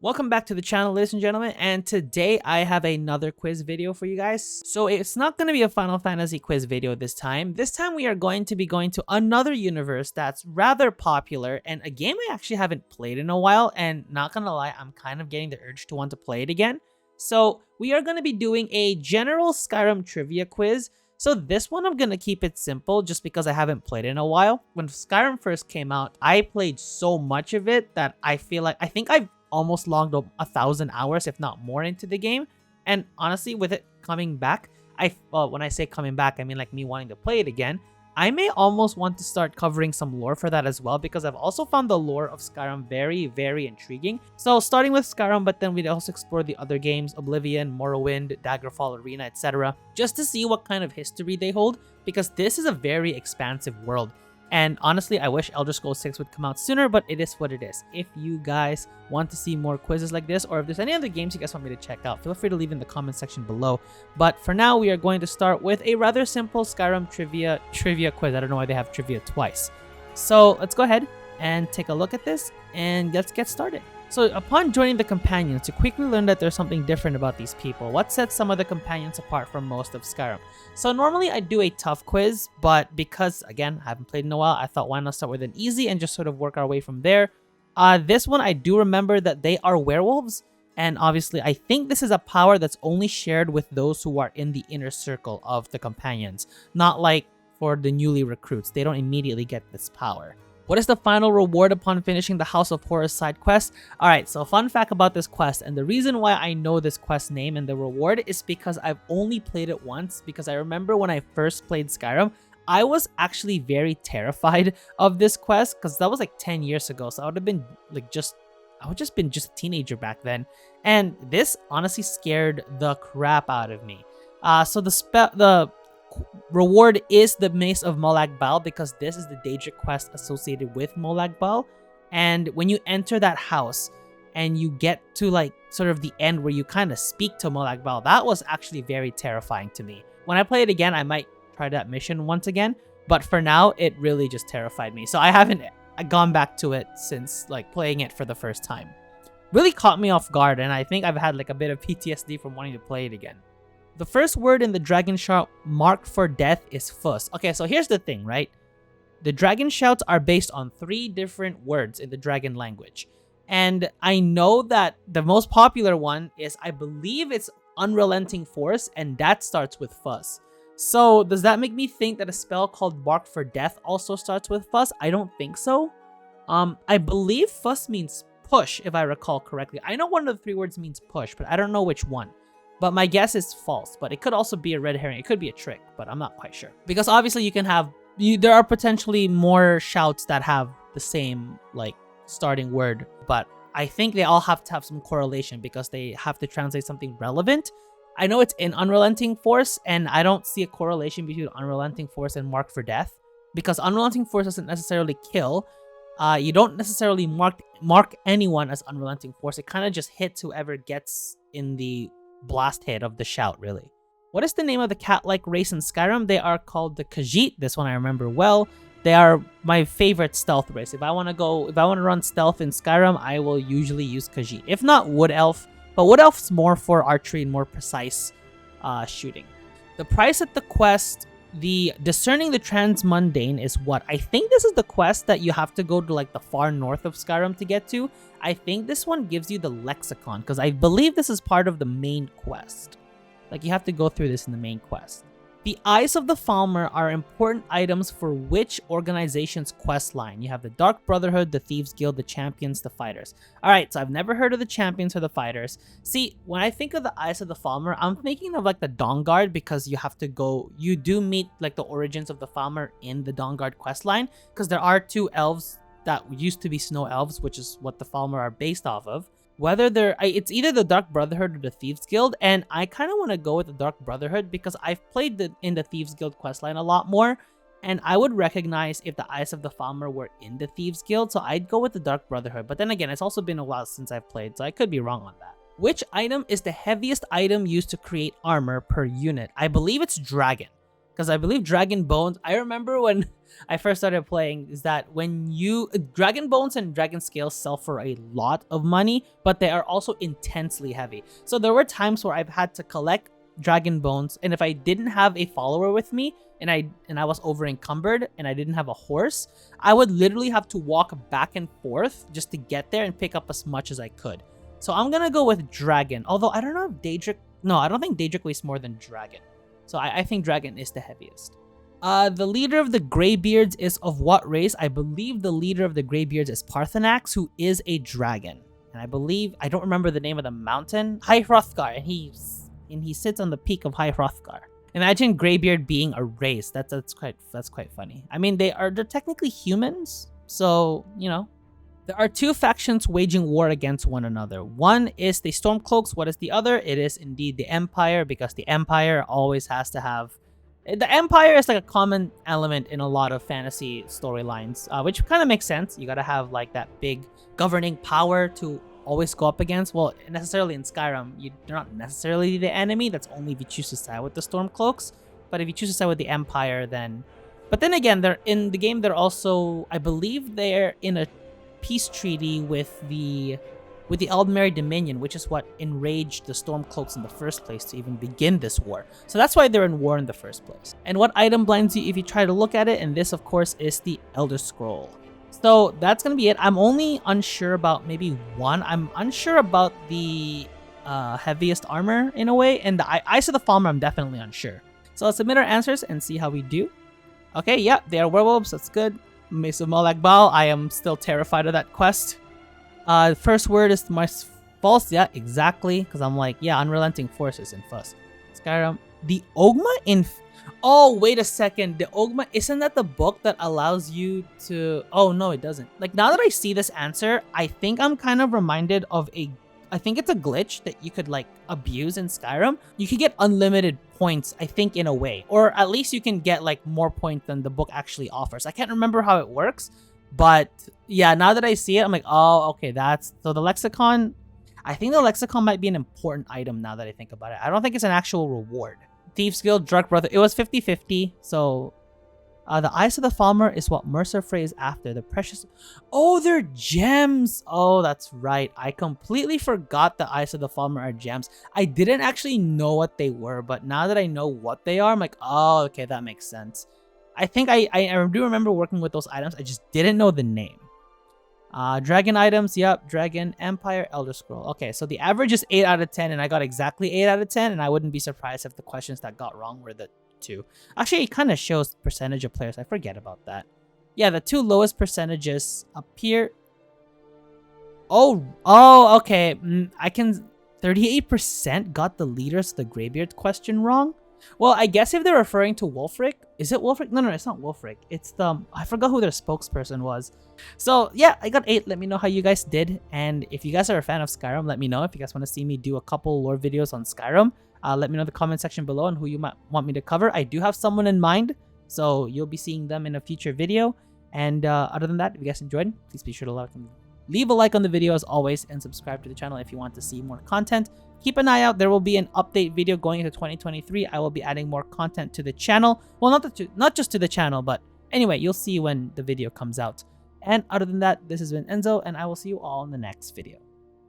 Welcome back to the channel, ladies and gentlemen, and today I have another quiz video for you guys. So it's not going to be a Final Fantasy quiz video this time. This time we are going to be going to another universe that's rather popular and a game I actually haven't played in a while, and not gonna lie, I'm kind of getting the urge to want to play it again. So we are going to be doing a general Skyrim Trivia Quiz. So this one I'm going to keep it simple just because I haven't played it in a while. When Skyrim first came out, I played so much of it that I think I've almost logged 1,000 hours, if not more, into the game. And honestly, with it coming back, when I say coming back, I mean like me wanting to play it again. I may almost want to start covering some lore for that as well, because I've also found the lore of Skyrim very, very intriguing. So starting with Skyrim, but then we'd also explore the other games, Oblivion, Morrowind, Daggerfall, Arena, etc. just to see what kind of history they hold, because this is a very expansive world. And honestly, I wish Elder Scrolls 6 would come out sooner, but it is what it is. If you guys want to see more quizzes like this, or if there's any other games you guys want me to check out, feel free to leave in the comment section below. But for now, we are going to start with a rather simple Skyrim trivia quiz. I don't know why they have trivia twice. So let's go ahead and take a look at this, and let's get started. So upon joining the companions, you quickly learn that there's something different about these people. What sets some of the companions apart from most of Skyrim? So normally I do a tough quiz, but because, again, I haven't played in a while, I thought why not start with an easy and just sort of work our way from there. This one, I do remember that they are werewolves, and obviously I think this is a power that's only shared with those who are in the inner circle of the companions, not like for the newly recruits. They don't immediately get this power. What is the final reward upon finishing the House of Horrors side quest? Alright, so fun fact about this quest, and the reason why I know this quest name and the reward is because I've only played it once, because I remember when I first played Skyrim, I was actually very terrified of this quest, because that was like 10 years ago, so I would have been like just a teenager back then, and this honestly scared the crap out of me. So the reward is the Mace of Molag Bal, because this is the Daedric quest associated with Molag Bal. And when you enter that house and you get to like sort of the end where you kind of speak to Molag Bal, that was actually very terrifying to me. When I play it again, I might try that mission once again, but for now it really just terrified me, so I haven't gone back to it since like playing it for the first time. Really caught me off guard, and I think I've had like a bit of PTSD from wanting to play it again. The first word in the dragon shout marked for death is fuss. Okay, so here's the thing, right? The dragon shouts are based on 3 different words in the dragon language. And I know that the most popular one is, I believe it's unrelenting force, and that starts with fuss. So does that make me think that a spell called Mark for Death also starts with fuss? I don't think so. I believe fuss means push, if I recall correctly. I know one of the 3 words means push, but I don't know which one. But my guess is false, but it could also be a red herring. It could be a trick, but I'm not quite sure. Because obviously you can have, there are potentially more shouts that have the same like starting word, but I think they all have to have some correlation because they have to translate something relevant. I know it's in Unrelenting Force, and I don't see a correlation between Unrelenting Force and Mark for Death, because Unrelenting Force doesn't necessarily kill. You don't necessarily mark anyone as Unrelenting Force. It kind of just hits whoever gets in the blast hit of the shout, really. What is the name of the cat-like race in Skyrim? They are called the Khajiit. This one I remember well. They are my favorite stealth race. If I want to run stealth in Skyrim, I will usually use Khajiit. If not Wood Elf, but Wood Elf's more for archery and more precise shooting. The price at the quest, the Discerning the Transmundane, is what? I think this is the quest that you have to go to like the far north of Skyrim to get to. I think this one gives you the lexicon, because I believe this is part of the main quest. Like, you have to go through this in the main quest. The Eyes of the Falmer are important items for which organization's quest line? You have the Dark Brotherhood, the Thieves Guild, the Champions, the Fighters. Alright, so I've never heard of the Champions or the Fighters. See, when I think of the Eyes of the Falmer, I'm thinking of like the Dawnguard, because you have to go, you do meet like the origins of the Falmer in the Dawnguard quest line, because there are 2 elves that used to be snow elves, which is what the Falmer are based off of. Whether it's either the Dark Brotherhood or the Thieves Guild, and I kind of want to go with the Dark Brotherhood because I've played in the Thieves Guild questline a lot more, and I would recognize if the Eyes of the Falmer were in the Thieves Guild, so I'd go with the Dark Brotherhood. But then again, it's also been a while since I've played, so I could be wrong on that. Which item is the heaviest item used to create armor per unit? I believe it's Dragon. Because I believe Dragon Bones, I remember when I first started playing, is that when you... Dragon Bones and Dragon Scales sell for a lot of money, but they are also intensely heavy. So there were times where I've had to collect Dragon Bones, and if I didn't have a follower with me, and I was over encumbered, and I didn't have a horse, I would literally have to walk back and forth just to get there and pick up as much as I could. So I'm gonna go with Dragon, although I don't know if Daedric... No, I don't think Daedric weighs more than Dragon. So I think Dragon is the heaviest. The leader of the Greybeards is of what race? I believe the leader of the Greybeards is Parthenax, who is a dragon. And I believe... I don't remember the name of the mountain. High Hrothgar, and he sits on the peak of High Hrothgar. Imagine Greybeard being a race. That's quite funny. I mean, they're technically humans, so you know. There are two factions waging war against one another. One is the Stormcloaks. What is the other? It is indeed the Empire, because the Empire always has to have... The Empire is like a common element in a lot of fantasy storylines, which kind of makes sense. You gotta have like that big governing power to always go up against. Well, necessarily in Skyrim, you're not necessarily the enemy. That's only if you choose to side with the Stormcloaks. But if you choose to side with the Empire, then... But then again, they're in the game. They're also... I believe they're in a peace treaty with the Eldmeri Dominion, which is what enraged the Stormcloaks in the first place to even begin this war. So that's why they're in war in the first place. And what item blinds you if you try to look at it? And this, of course, is the Elder Scroll. So that's going to be it. I'm only unsure about maybe one. I'm unsure about the heaviest armor in a way. And the Eyes of the Falmer, I'm definitely unsure. So let's submit our answers and see how we do. Okay, yeah, they are werewolves. That's good. Mace of Molag Bal. I am still terrified of that quest. The first word is my false. Yeah, exactly. Because I'm like, yeah, unrelenting forces in Fuss. Skyrim. The Ogma in... Oh, wait a second. The Ogma, isn't that the book that allows you to... Oh, no, it doesn't. Like, now that I see this answer, I think I'm kind of reminded of a... I think it's a glitch that you could, like, abuse in Skyrim. You could get unlimited points, I think, in a way. Or at least you can get, like, more points than the book actually offers. I can't remember how it works. But, yeah, now that I see it, I'm like, oh, okay, that's... So the Lexicon... I think the Lexicon might be an important item now that I think about it. I don't think it's an actual reward. Thieves Guild, Drug Brother. It was 50-50. So, the Eyes of the Falmer is what Mercer Frey is after. The precious... Oh, they're gems! Oh, that's right. I completely forgot the Eyes of the Falmer are gems. I didn't actually know what they were, but now that I know what they are, I'm like, oh, okay, that makes sense. I think I do remember working with those items. I just didn't know the name. Dragon items, yep. Dragon, Empire, Elder Scroll. Okay, so the average is 8 out of 10, and I got exactly 8 out of 10, and I wouldn't be surprised if the questions that got wrong were the two. Actually, it kind of shows percentage of players. I forget about that. Yeah, the two lowest percentages up here. Oh, okay. I can... 38% got the leaders of the Greybeard question wrong. Well, I guess if they're referring to Wulfric, is it Wulfric? No, it's not Wulfric. It's the... I forgot who their spokesperson was. So, yeah, I got 8. Let me know how you guys did. And if you guys are a fan of Skyrim, let me know. If you guys want to see me do a couple lore videos on Skyrim, let me know in the comment section below on who you might want me to cover. I do have someone in mind, so you'll be seeing them in a future video. And other than that, if you guys enjoyed, please be sure to leave a like on the video as always, and subscribe to the channel if you want to see more content. Keep an eye out. There will be an update video going into 2023. I will be adding more content to the channel. Well, not just to the channel, but anyway, you'll see when the video comes out. And other than that, this has been Enzo, and I will see you all in the next video.